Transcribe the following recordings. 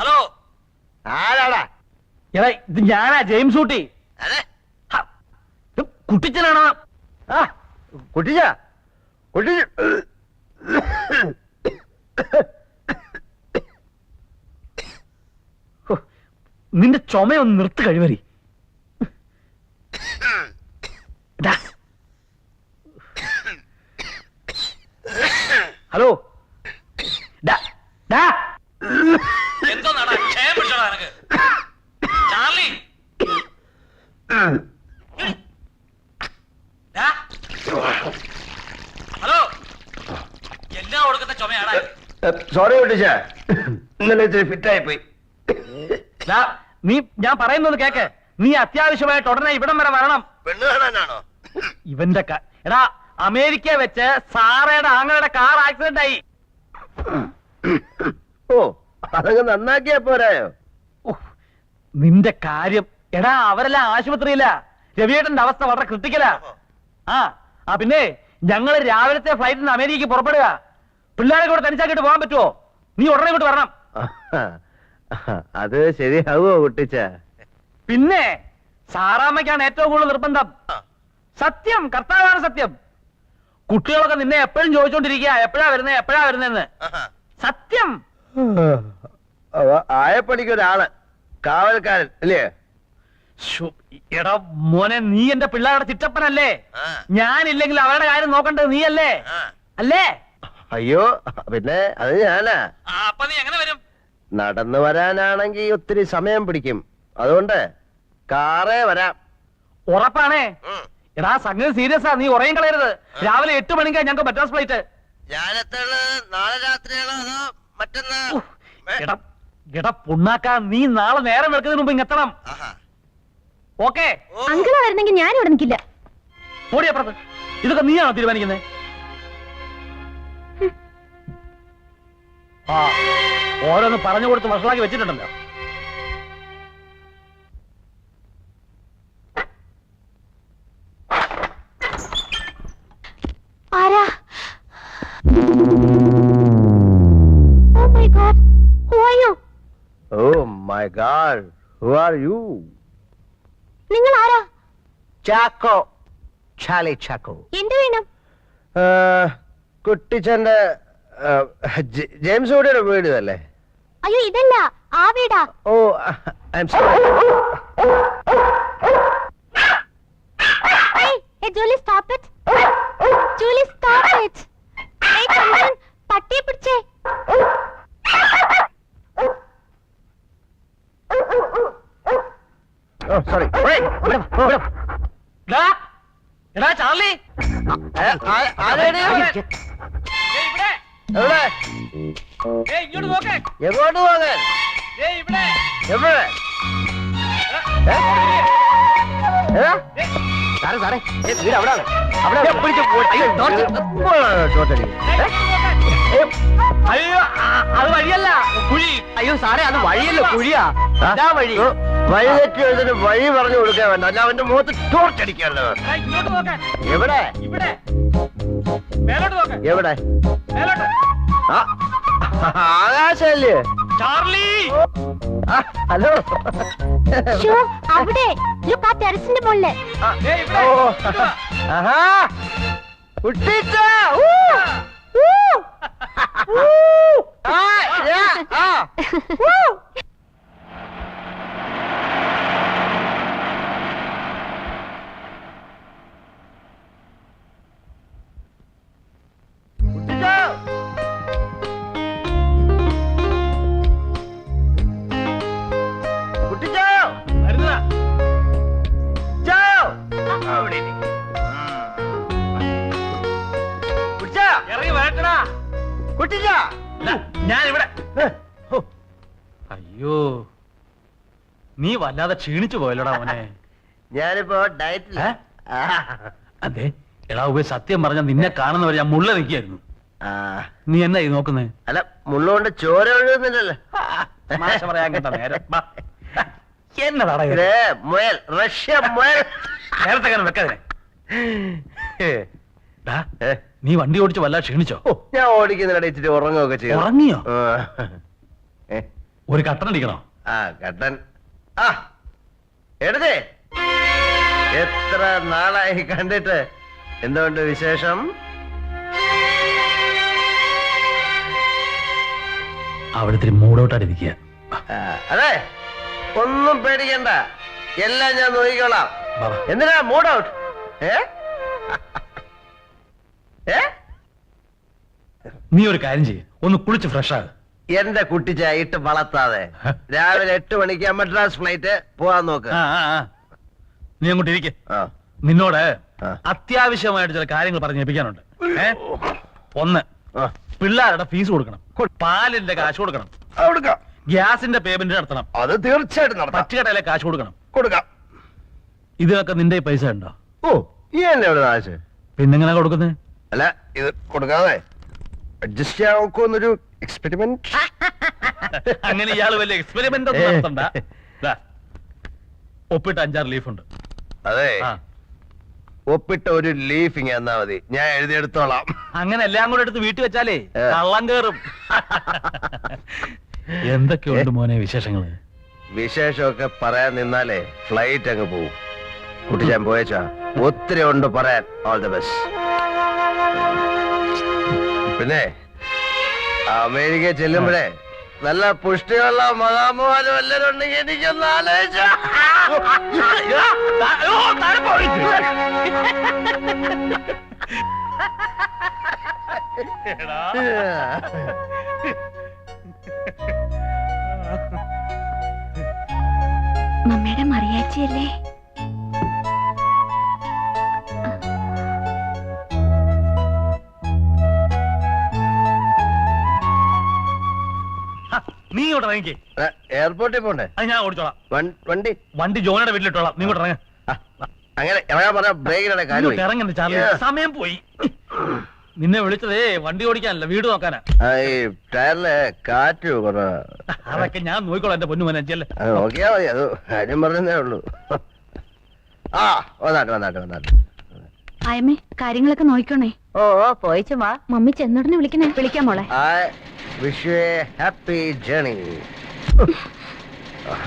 Hello, ആരാടാ? എടാ ഇത് ഞാനാ ജെയിംസ് ഊട്ടി. കുട്ടിച്ചനാണോ? ആ കുട്ടിച്ച കുട്ടിച്ച നിന്റെ ചുമയൊന്ന് നിർത്ത് കഴിവറി. ഹലോ, എന്തോന്നാടാ ക്ഷയം പിടിച്ചോടാ നിനക്ക്? ചാർലി, ഹലോ, എല്ലാം കൊടുക്കുന്ന ചുമയാടാ. സോറി കുട്ടിച്ച, ഇന്നലെ ഇത്തിരി ഫിറ്റായി പോയി. നീ ഞാൻ പറയുന്നത് കേക്ക്. നീ അത്യാവശ്യമായിട്ട് ഉടനെ ഇവിടം വരെ വരണം. പെണ്ണ് കാണാനാണോ? ഇവന്റെ എടാ, അമേരിക്ക വെച്ച് സാറയുടെ ആങ്ങളുടെ കാർ ആക്സിഡന്റ് ആയി. ഓ, അതങ്ങ് നന്നാക്കിയാ പോരായോ? നിന്റെ കാര്യം എടാ, അവരെല്ലാം ആശുപത്രിയില്ല. രവിയേട്ടന്റെ അവസ്ഥ വളരെ ക്രിട്ടിക്കലാ. ആ പിന്നെ ഞങ്ങള് രാവിലത്തെ ഫ്ലൈറ്റിന് അമേരിക്കക്ക് പുറപ്പെടുക. പിള്ളേരെ കൂടെ തനിച്ചാക്കിട്ട് പോകാൻ പറ്റുമോ? നീ ഉടനെ ഇങ്ങോട്ട് വരണം. അത് ശരിയാവോ കുട്ടിച്ച? പിന്നെ സാറാമ്മയ്ക്കാണ് ഏറ്റവും കൂടുതൽ നിർബന്ധം. സത്യം, കർത്താവാണ് സത്യം. കുട്ടികളൊക്കെ നിന്നെ എപ്പോഴും ചോദിച്ചോണ്ടിരിക്കുക, എപ്പോഴാ വരുന്നേന്ന്. സത്യം. ആയപ്പണിക്കൊരാള് കാവൽക്കാരൻ അല്ലേ? എടാ മോനെ, നീ എന്റെ പിള്ളേരുടെ ചിറ്റപ്പനല്ലേ? ഞാനില്ലെങ്കിൽ അവരുടെ കാര്യം നോക്കണ്ടത് നീയല്ലേ? അല്ലേ? അയ്യോ, പിന്നെ അത് ഞാനാ. അപ്പൊ നീ എങ്ങനെ വരും? നടന്നു വരാനാണെങ്കിൽ ഒത്തിരി സമയം പിടിക്കും. അതുകൊണ്ട് കാറേ വരാം. ഉറപ്പാണേ? എടാ സംഗതി സീരിയസാ, നീ ഉറയും കളയരുത്. രാവിലെ 8 മണിക്കാ ഞങ്ങൾക്ക് മദ്രാസ് ഫ്ലൈറ്റ്. നാളെ രാത്രിയാണോ അതോ മറ്റന്നാ? എടാ പുണ്ണാക്കാ, നീ നാളെ നേരം വെളുക്കുന്നതിന് മുമ്പ് ഇങ്ങെത്തണം. ഓക്കെ? അങ്കിളാ വരുന്നെങ്കിൽ ഞാൻ ഇവിടെ നിൽക്കില്ല. ഓടിയപ്പുറത്ത്. ഇതൊക്കെ നീയാണോ തീരുമാനിക്കുന്നത്? ഓരോന്ന് പറഞ്ഞു കൊടുത്ത് വഷളാക്കി വെച്ചിട്ടുണ്ടല്ലോ. ആരാ? Oh my God, who are you? Oh my God, who are you? നിങ്ങൾ ആരാ? ചാക്കോ, ചാലി ചാക്കോ. എന്ത് വേണം? കുട്ടിച്ചന്റെ ജെയിംസ് ഊട്ടിയുടെ വീട് അല്ലേ? അയ്യോ ഇതല്ല, ആ വീടാ. Oh, I am sorry. Hey Julie, stop it. Julie, stop it. Hey come on, പട്ടിയെ പിടിച്ചേ. ഓ സോറി. എടാ ചാർലി, എവിടെ? ഇങ്ങോട്ട് നോക്കേ. എങ്ങോട്ട് പോകാൻ? ഇവിടെ എവിടെ? സാറേ സാറേ, വീട് അവിടാണ്. അവിടെ അയ്യോ, അത് വഴിയല്ല, കുഴി. അയ്യോ സാറേ, അത് വഴിയല്ല, കുഴിയാ. വഴി വഴി തെറ്റി എഴുതിന് വഴി പറഞ്ഞു കൊടുക്കാൻ വേണ്ട, അല്ല അവന്റെ മുഖത്ത് ടോർച്ചടിക്കാനല്ലോ. ഇങ്ങോട്ട് നോക്കാൻ. എവിടെ? ഇവിടെ മേലോട്ട് നോക്കാൻ. എവിടെ? മേലോട്ട്. ആകാശല്ലേ? Charlie, hello. അവിടെ ലുക്ക്, ആ ടെറസിന്റെ മുകളില്. ഓ, ആഹാ, കുട്ടിച്ച. ഞാനിവിടെ. അയ്യോ, നീ വല്ലാതെ ക്ഷീണിച്ചു പോയല്ലോടാ മോനെ. ഞാനിപ്പോ ഡയറ്റില. അതെ എടാ, സത്യം പറഞ്ഞ നിന്നെ കാണുന്നവരെ ഞാൻ മുള്ള നിൽക്കായിരുന്നു. നീ എന്നാ ഈ നോക്കുന്നേ? അല്ല, മുള്ളുകൊണ്ട് ചോര ഒഴുകുന്നില്ലല്ലോ. മാഷ പറയാൻ കേട്ട നേരം. എന്നതാടാ മുയൽ, റഷ്യ മുയൽ. നേരത്തെ കാരണം വെക്കാതെ. നീ വണ്ടി ഓടിച്ച് വല്ല ക്ഷീണിച്ചോ? ഞാൻ ഓടിക്കുന്നില്ല, ഇച്ചിരി ഉറങ്ങുകയൊക്കെ ചെയ്യും. ഉറങ്ങിയോ? ഒരു കട്ടൻ അടിക്കണോ? ആ കട്ടൻ. ആ എടുത്തേ. എത്ര നാളായി കണ്ടിട്ട്. എന്തുകൊണ്ട് വിശേഷം? അവിടെ ഇത്തിരി മൂടോട്ടായിരിക്കുക. അതെ, ഒന്നും പേടിക്കണ്ട, എല്ലാം ഞാൻ നോക്കിക്കോളാം. എന്തിനാ മൂഡ് ഔട്ട്? നീ ഒരു കാര്യം ചെയ്യ്, ഒന്ന് കുളിച്ച് ഫ്രഷ് ആകും. എന്റെ കുട്ടിച്ചായിട്ട് വളർത്താതെ രാവിലെ 8 മണിക്ക് മദ്രാസ് ഫ്ലൈറ്റ് പോവാൻ നോക്ക്. നീ അങ്ങോട്ട് ഇരിക്കെ. ആ, നിന്നോട് ആ. അത്യാവശ്യമായിട്ട് ചില കാര്യങ്ങൾ പറഞ്ഞേൽപ്പിക്കാനുണ്ട്. ഒന്ന്, ആ. പിള്ളേരുടെ ഫീസ് കൊടുക്കണം, പാലിന്റെ കാശ് കൊടുക്കണം, കൊടുക്കാം. ഗ്യാസിന്റെ പേയ്മെന്റ് നടത്തണം, അത് തീർച്ചയായിട്ടും നടത്താം. പച്ചുകടയിലെ കാശ് കൊടുക്കണം. കൊടുക്കാം. ഇതിനൊക്കെ നിന്റെ പൈസ ഉണ്ടോ? ഓ, ഈ എന്നെ എവിടെ ആശ്? പിന്നെങ്ങനെ കൊടുക്കുന്നത്? അല്ല, ഇത് കൊടുക്കാതെ അഡ്ജസ്റ്റ് ചെയ്യാൻ നോക്കുന്നൊരു എക്സ്പെരിമെന്റ്. അങ്ങനെ ഇയാള് വലിയ എക്സ്പെരിമെന്റ് ഒന്നും നടത്തണ്ട. ദാ, ഒപ്പിട്ട് 5-6 ലീഫ് ഉണ്ട്. അതെ, ആ, ഒപ്പിട്ട ഒരു ലീഫിങ് എന്നാ മതി, ഞാൻ എഴുതിയെടുത്തോളാം. അങ്ങനെ എല്ലാം കൂടെ എടുത്ത് വീട്ടിൽ വെച്ചാലേ ഏ. കള്ളം കേറും. എന്തൊക്കെയുണ്ട് മോനെ വിശേഷങ്ങള്? വിശേഷമൊക്കെ പറയാൻ നിന്നാലേ ഫ്ലൈറ്റ് അങ്ങ് പോവും. കുട്ടിച്ചാൻ പോയച്ചാ ഒത്തിരി ഉണ്ട് പറയാൻ. All the best. പിന്നെ അമേരിക്ക ചെല്ലുമ്പോഴേ നല്ല പുഷ്ടിയുള്ള മതാമുമാരും എല്ലാരും ഉണ്ടെങ്കിൽ എനിക്കൊന്ന് ആലോചിച്ചാ. മമ്മയുടെ മറിയാച്ചിയല്ലേ? നീ ഇങ്ങോട്ട് ഇറങ്ങിക്കേ. എയർപോർട്ടിൽ പോണ്ടേ? അത് ഞാൻ ഓടിച്ചോളാം. വണ്ടി വണ്ടി ജോണിയുടെ വീട്ടിലിട്ടോളാം. നീ ഇങ്ങോട്ട് ഇറങ്ങ. അങ്ങനെ ഇറങ്ങാൻ പറഞ്ഞ ബ്രേക്കിനുള്ള കാര്യം. ഇറങ്ങണ്ട ചാർലി, സമയം പോയി. നിന്നെ വിളിച്ചതേ വണ്ടി ഓടിക്കാനല്ല, വീട് നോക്കാനാ. ഈ ടയറില് കാറ്റ് കുറവാ. അതൊക്കെ ഞാൻ നോക്കിക്കോളാം എന്റെ പൊന്നു മനസ്സിയല്ലേ. അത് നോക്കിയാ മതി, അത് കാര്യം പറഞ്ഞതേ ഉള്ളൂ. ആ, വന്നാട്ട്. ആയമ്മേ, കാര്യങ്ങളൊക്കെ നോക്കണേ. ഓ പോയിച്ചുമാ. മമ്മി ചെന്നുടനെ വിളിക്കണേ. വിളിക്കാം മോളെ. I wish you a happy journey.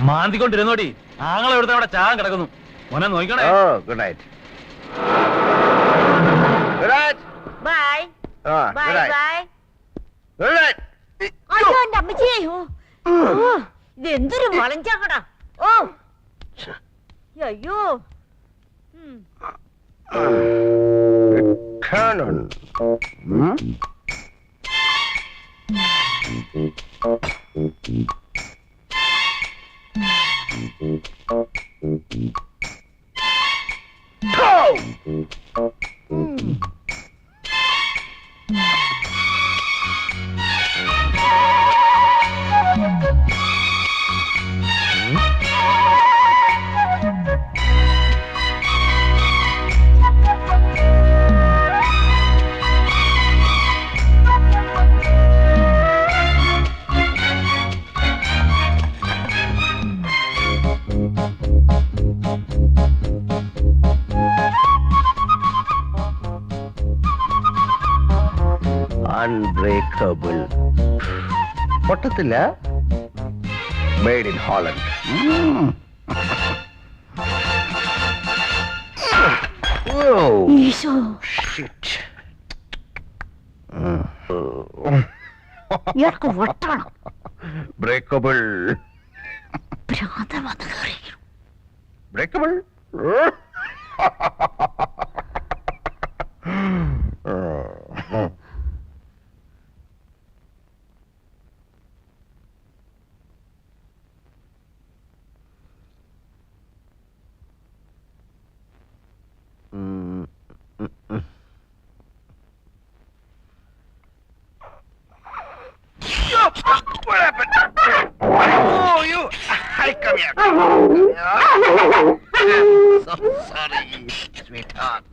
മാന്തിക്കൊണ്ടിരുന്നോടി, ആങ്ങളെ ഇവിടുത്തെ അവിടെ ചാകാൻ കിടക്കുന്നു. മോനെ നോക്കണേ. Oh, good night. Good night. Bye Ah, bye good night. Bye. Good night. അയ്യോ എന്റെ അമ്മച്ചിയെ. ഓ ഇത് എന്തൊരു വളഞ്ചാക്കടാ. ഓ അയ്യോ. Cannon. Hmm? Unbreakable. പൊട്ടത്തില്ല. Made in Holland. Oh, Isho, shit. ഇയാൾക്ക് വട്ടാണോ? Breakable. ഭ്രാന്തൻ വന്ന് കയറി. Breakable. What happened? Oh, you! I come here. So sorry, sweetheart.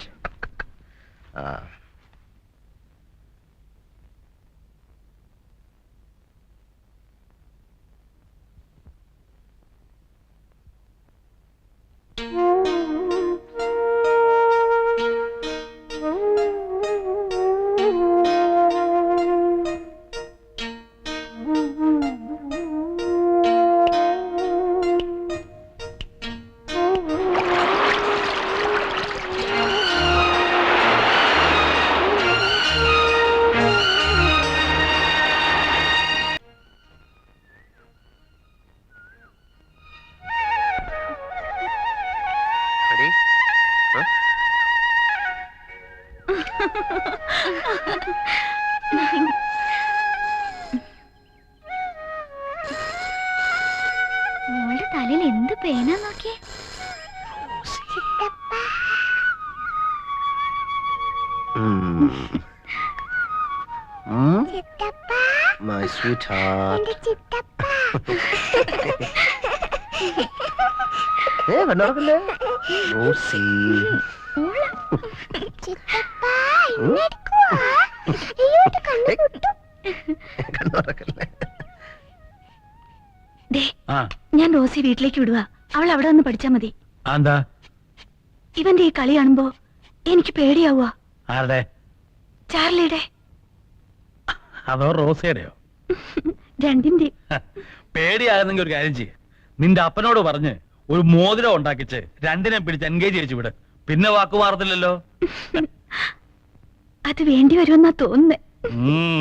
തലയിൽ എന്ത് പേനാ നോക്കിയേ മൈ സ്വീറ്റ് ഹാർട്ട് കണ്ണുറക്കല്ലേ റോസി കണ്ണുറക്കല്ലേ ആ ഞാൻ റോസി വീട്ടിലേക്ക് വിടുക അവൾ അവിടെ വന്ന് പഠിച്ചാ മതി എന്താ ഇവന്റെ ഈ കളി കാണുമ്പോ എനിക്ക് പേടിയാവുക ആരുടെ ചാർലിയുടെ അതോ റോസയുടെയോ രണ്ടിന്റെ പേടിയാകുന്നെങ്കിൽ ഒരു കാര്യം ചെയ്യ് നിന്റെ അപ്പനോട് പറഞ്ഞ് ഒരു മോതിരം ഉണ്ടാക്കിച്ച് രണ്ടിനെ പിടിച്ച് എൻഗേജ് ചെയ്യിച്ചു വിട് പിന്നെ വാക്ക് മാറത്തില്ലല്ലോ അത് വേണ്ടി വരുമെന്നാ തോന്നുന്നേ ഉം.